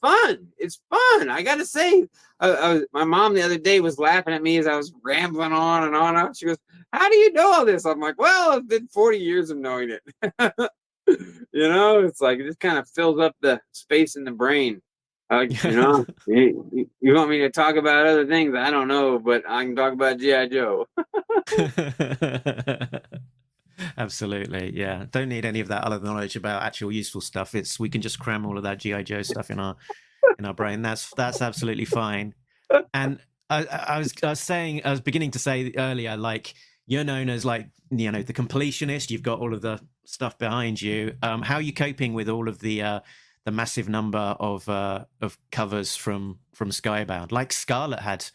fun. It's fun. I got to say, my mom the other day was laughing at me as I was rambling on and on. She goes, "How do you know all this?" I'm like, "Well, it's been 40 years of knowing it." It's like it just kind of fills up the space in the brain. You want me to talk about other things? I don't know, but I can talk about G.I. Joe. Absolutely, yeah. Don't need any of that other knowledge about actual useful stuff. We can just cram all of that G.I. Joe stuff in our brain. That's absolutely fine. And I was beginning to say earlier, like, you're known as the completionist. You've got all of the stuff behind you. How are you coping with all of the massive number of covers from Skybound? Like Scarlet had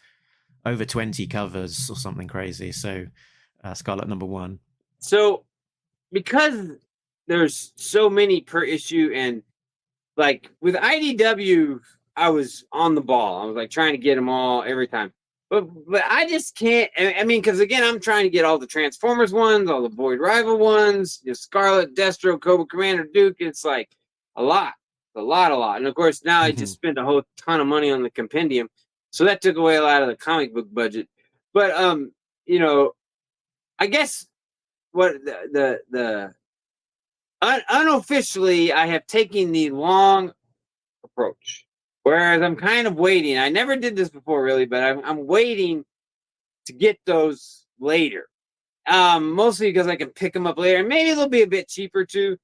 over 20 covers or something crazy. So Scarlet #1. So because there's so many per issue, and like with IDW, I was on the ball. I was like trying to get them all every time. But I just can't. I mean, because again, I'm trying to get all the Transformers ones, all the Void Rival ones, Scarlet, Destro, Cobra Commander, Duke. It's like a lot. And of course, now I just spent a whole ton of money on the compendium, so that took away a lot of the comic book budget. But I guess what the unofficially, I have taken the long approach. Whereas I'm kind of waiting. I never did this before, really, but I'm waiting to get those later. Mostly because I can pick them up later, and maybe they'll be a bit cheaper too.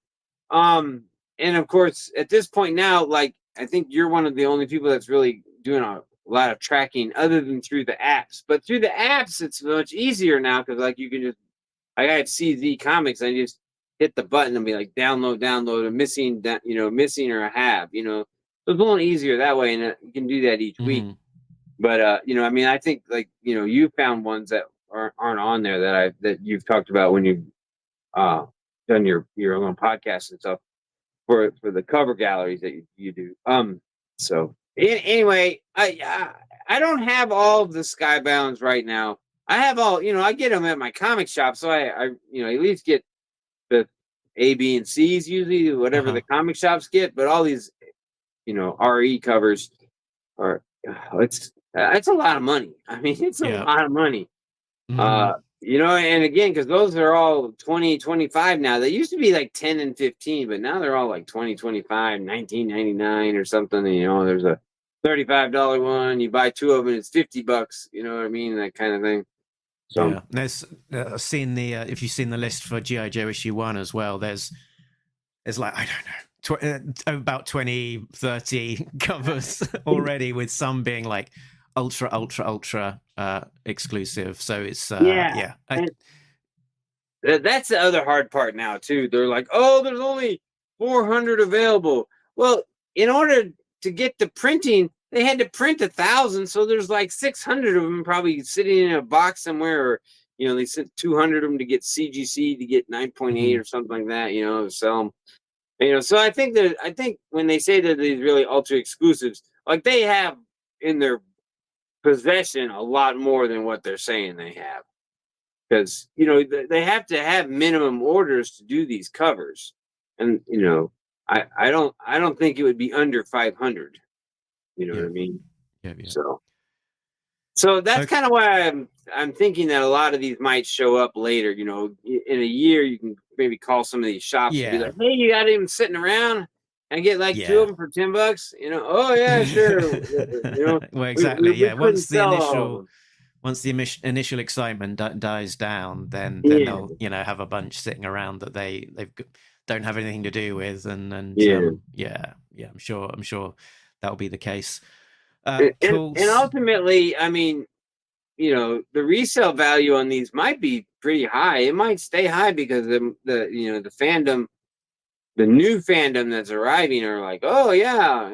And of course, at this point now, like, I think you're one of the only people that's really doing a lot of tracking, other than through the apps. But through the apps, it's much easier now because, like, you can just, like, I have CZ Comics, I just hit the button and be like, download, missing, missing or a have, So it's a little easier that way, and you can do that each week. But I think, like, you found ones that aren't on there that you've talked about when you've done your own podcast and stuff for the cover galleries that you do. So anyway, I don't have all of the Skybounds right now. I have all, I get them at my comic shop, so I at least get the A, B, and C's usually, whatever the comic shops get. But all these RE covers it's a lot of money. I mean, it's a lot of money. And again, because those are all 20, 25 now. They used to be like 10 and 15, but now they're all like 20, 25, 19.99 or something. There's a $35 one. You buy two of them, it's $50. You know what I mean? That kind of thing. So Yeah, there's I've seen the if you've seen the list for GI Joe issue 1 as well. There's like, I don't know, about 20, 30 covers already, with some being like ultra exclusive. So it's yeah. That's the other hard part now too. They're like, oh, there's only 400 available. Well, in order to get the printing, they had to print 1,000, so there's like 600 of them probably sitting in a box somewhere, or they sent 200 of them to get CGC to get 9.8 or something like that. To sell them. So I think when they say that these really ultra exclusives, like, they have in their possession a lot more than what they're saying they have, because they have to have minimum orders to do these covers, and I don't think it would be under 500. What I mean? Yeah. So that's kind of why I'm thinking that a lot of these might show up later. In a year, you can maybe call some of these shops and be like, "Hey, you got him sitting around? And get like two of them for $10." Oh yeah, sure. Well, exactly. We Once the initial excitement dies down, then they'll have a bunch sitting around that don't have anything to do with, and I'm sure that'll be the case. Cool. And ultimately, I mean, the resale value on these might be pretty high. It might stay high because the fandom, the new fandom that's arriving, are like, oh yeah, I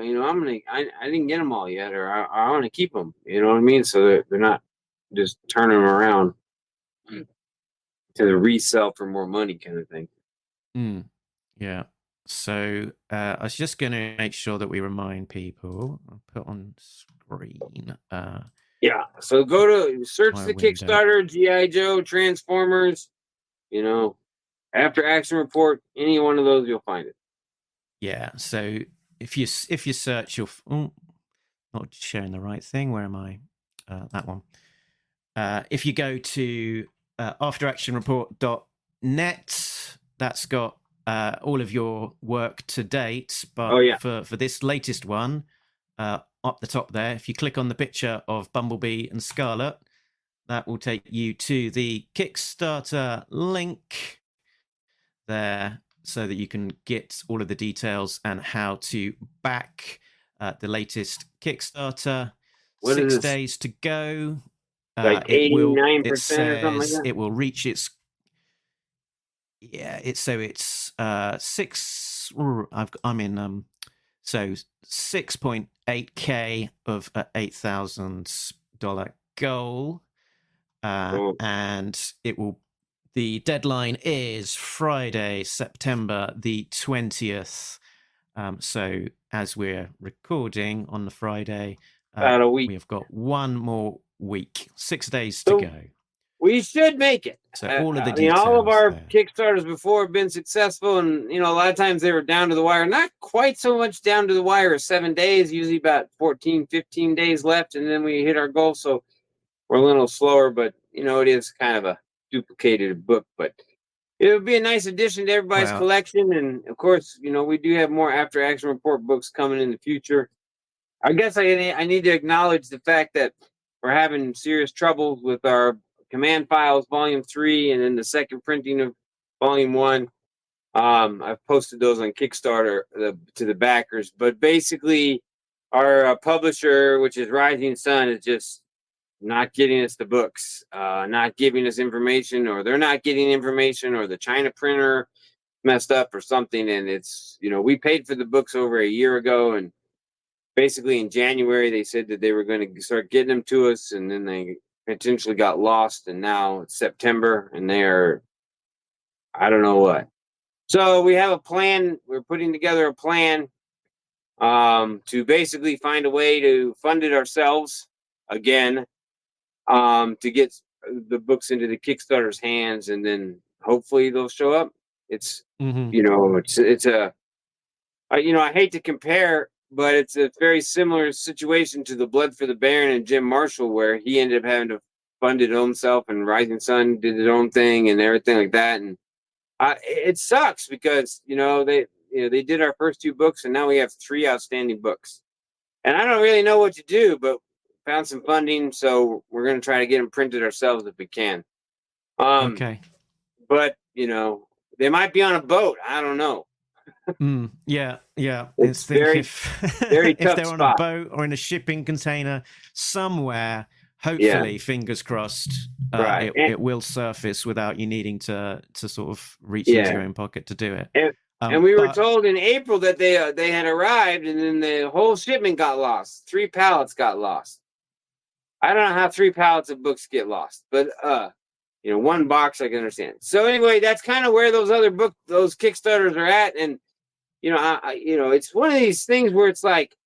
didn't get them all yet, or I want to keep them. You know what I mean? So they're not just turning them around to the resell for more money kind of thing. Yeah. So I was just going to make sure that we remind people. I'll put on screen. Yeah. So go to search the Kickstarter, GI Joe, Transformers, After Action Report, any one of those, you'll find it. Yeah. So if you search, you'll not sharing the right thing. Where am I? That one. If you go to afteractionreport.net, that's got all of your work to date, but for this latest one, up the top there, if you click on the picture of Bumblebee and Scarlet, that will take you to the Kickstarter link there, so that you can get all of the details and how to back the latest Kickstarter. 6 days to go. Like 89% or something like that? It will reach its. Yeah, it's 6.8K of $8,000 goal, and the deadline is Friday, September the 20th. So as we're recording on the Friday, about a week, we have got one more week, 6 days to go. We should make it. So all of the details. All of our Kickstarters before have been successful, and a lot of times they were down to the wire. Not quite so much down to the wire as 7 days, usually about 14, 15 days left, and then we hit our goal. So we're a little slower, but it is kind of a duplicated book. But it would be a nice addition to everybody's collection, and of course, we do have more After Action Report books coming in the future. I guess I need to acknowledge the fact that we're having serious trouble with our Command Files Volume 3 and then the second printing of Volume 1. I've posted those on Kickstarter to the backers, but basically our publisher, which is Rising Sun, is just not getting us the books, not giving us information, or they're not getting information, or the China printer messed up or something. And it's, we paid for the books over a year ago, and basically in January they said that they were going to start getting them to us, and then they potentially got lost, and now it's September and they're, I don't know what. So we have a plan. We're putting together a plan to basically find a way to fund it ourselves again, to get the books into the Kickstarter's hands, and then hopefully they'll show up. It's it's a I hate to compare, but it's a very similar situation to the Blood for the Baron and Jim Marshall, where he ended up having to funded himself, and Rising Sun did their own thing and everything like that. And it sucks because they did our first 2 books, and now we have 3 outstanding books. And I don't really know what to do, but found some funding, so we're going to try to get them printed ourselves if we can. Okay. But they might be on a boat. I don't know. Yeah. It's very very if tough they're on spot. a boat or in a shipping container somewhere, hopefully, fingers crossed, Right. it will surface without you needing to sort of reach into your own pocket to do it. And we were told in April that they had arrived, and then the whole shipment got lost. 3 pallets got lost. I don't know how 3 pallets of books get lost, but 1 box I can understand. So anyway, that's kind of where those Kickstarters are at, and it's one of these things where it's like,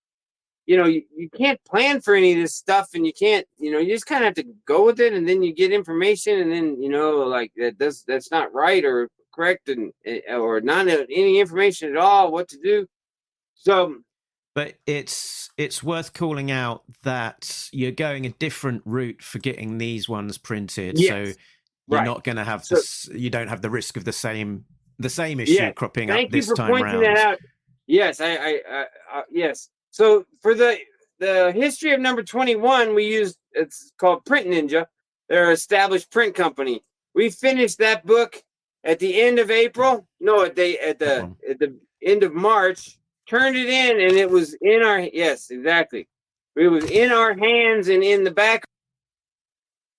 you can't plan for any of this stuff, and you can't, you just kind of have to go with it, and then you get information, and then like that's not right or correct, and or not any information at all what to do. So, but it's worth calling out that you're going a different route for getting these ones printed. Yes. So you're not going to have this. You don't have the risk of the same issue cropping up this time around. Thank you for pointing that out. Yes, yes. So for the history of number 21, we used, it's called Print Ninja. They're an established print company. We finished that book at the end of April. No, at the end of March. Turned it in, and it was in our It was in our hands and in the back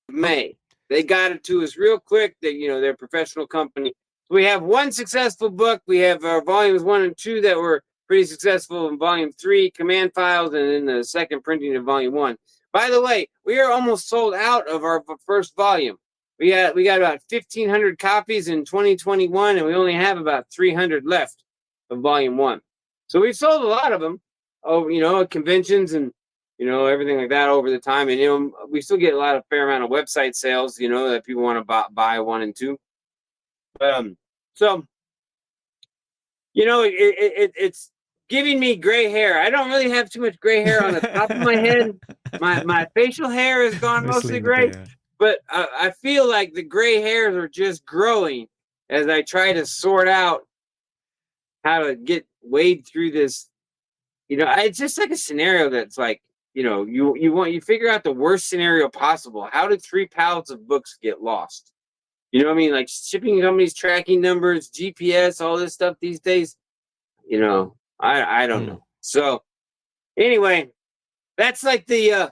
of May. They got it to us real quick. They're a professional company. We have 1 successful book. We have our volumes 1 and 2 that were pretty successful, in volume 3, command files, and then the second printing of volume 1. By the way, we are almost sold out of our first volume. We got about 1,500 copies in 2021, and we only have about 300 left of volume 1. So we've sold a lot of them, at conventions and everything like that over the time. And we still get a fair amount of website sales, that people want to buy 1 and 2. So it's giving me gray hair. I don't really have too much gray hair on the top of my head. My facial hair is gone mostly gray, but I feel like the gray hairs are just growing as I try to sort out how to wade through this. It's just like a scenario that's like, you figure out the worst scenario possible. How did 3 pallets of books get lost? You know what I mean? Like shipping companies, tracking numbers, GPS, all this stuff these days. I don't know. So anyway, that's like the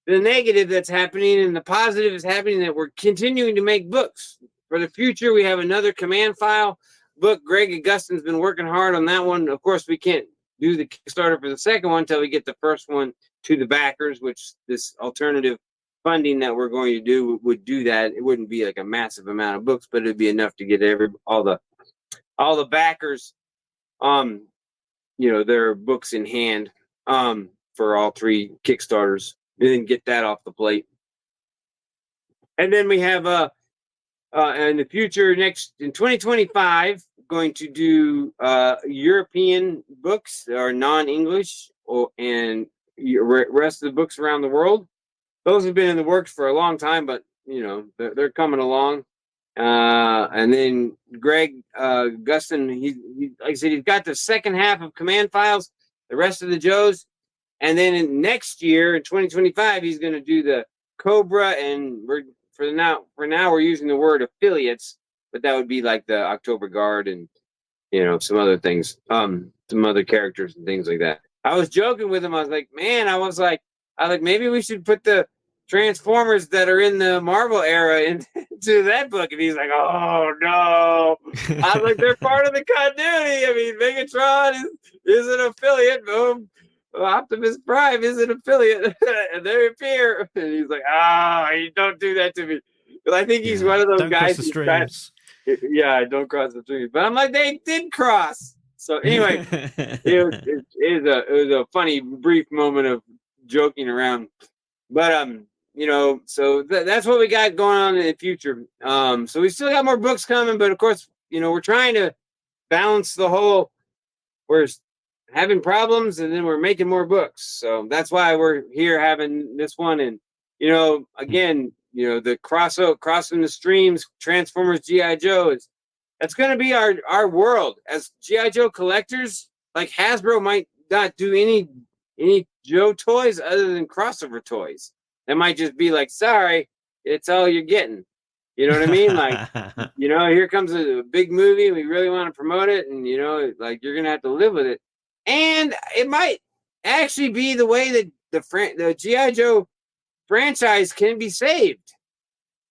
negative that's happening, and the positive is happening that we're continuing to make books. For the future, we have another command file book. Greg Augustin's been working hard on that one. Of course, we can't do the Kickstarter for the second one until we get the first one to the backers, which this alternative funding that we're going to do would do that. It wouldn't be like a massive amount of books, but it'd be enough to get all the backers their books in hand for all 3 Kickstarters, and then get that off the plate. And then we have in the future, in 2025, going to do European books or non-English, and rest of the books around the world. Those have been in the works for a long time, but they're coming along. And then Greg Gustin, he like I said, he's got the second half of command files, the rest of the Joes, and then next year in 2025, he's going to do the Cobra, and for now we're using the word affiliates, but that would be like the October Guard and some other things, some other characters and things like that. I was joking with him. I was like, maybe we should put the Transformers that are in the Marvel era into that book. And he's like, oh no. I was like, they're part of the continuity. I mean, Megatron is an affiliate. Boom. Optimus Prime is an affiliate. And they appear. And he's like, you don't do that to me. But I think he's one of those guys. Cross the streams. Don't cross the streams. But I'm like, they did cross. So anyway, it was a funny, brief moment of joking around. But so that's what we got going on in the future. So we still got more books coming, but of course, we're trying to balance the whole. We're having problems, and then we're making more books. So that's why we're here having this one. And again, the crossing the streams, Transformers, GI Joe that's going to be our world as GI Joe collectors. Like Hasbro might not do any Joe toys other than crossover toys. That might just be like, sorry, it's all you're getting. You know what I mean? Like, here comes a big movie. We really want to promote it. And, like you're going to have to live with it. And it might actually be the way that the G.I. Joe franchise can be saved.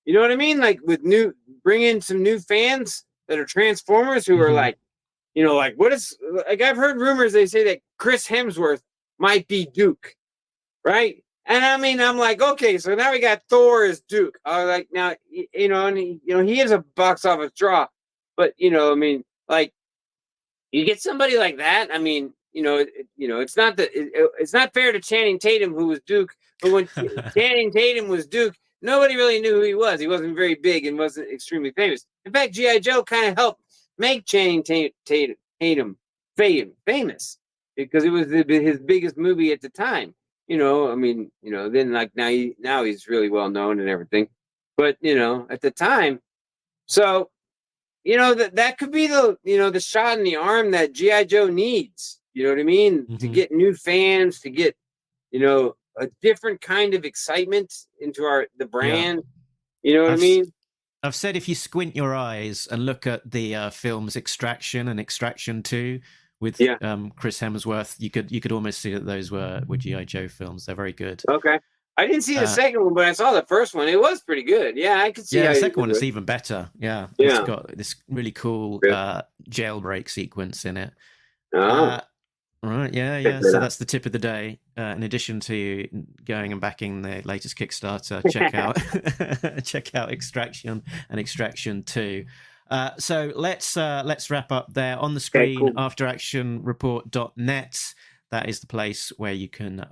You know what I mean? Like bring in some new fans that are Transformers who are like, I've heard rumors. They say that Chris Hemsworth might be Duke, right? And I mean, I'm like, okay, so now we got Thor as Duke. Like now, and he is a box office draw, but I mean, like you get somebody like that. I mean, it's not fair to Channing Tatum, who was Duke, but when Channing Tatum was Duke, nobody really knew who he was. He wasn't very big and wasn't extremely famous. In fact, G.I. Joe kind of helped make Channing Tatum famous because it was his biggest movie at the time. I mean, then like now he's really well known and everything, but at the time, so that could be the shot in the arm that G.I. Joe needs. You know what I mean? To get new fans, to get a different kind of excitement into the brand. You know what I mean? I've said if you squint your eyes and look at the films Extraction and Extraction 2 with Chris Hemsworth, you could almost see that those were G.I. Joe films. They're very good. Okay. I didn't see the second one, but I saw the first one. It was pretty good. Yeah, I could see. Yeah, the second one is even better. Yeah. It's got this really cool jailbreak sequence in it. Right, yeah. So that's the tip of the day. In addition to going and backing the latest Kickstarter, check out Extraction and Extraction 2. So let's wrap up there on the screen. Okay, cool. Afteractionreport.net. That is the place where you can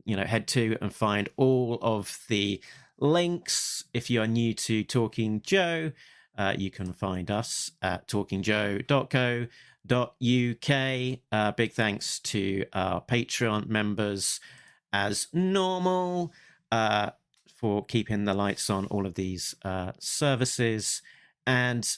head to and find all of the links. If you are new to Talking Joe, you can find us at talkingjoe.co.uk. Big thanks to our Patreon members as normal for keeping the lights on all of these services. And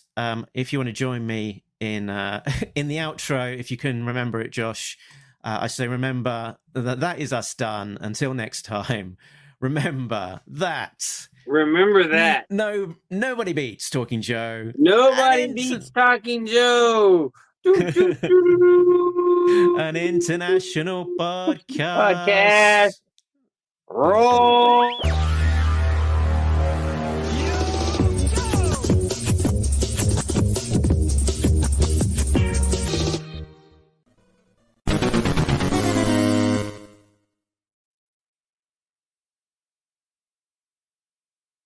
if you want to join me in the outro, if you can remember it, Josh, I say remember that is us done. Until next time, remember that. Nobody beats Talking Joe. Nobody beats Talking Joe. An international podcast. Roll.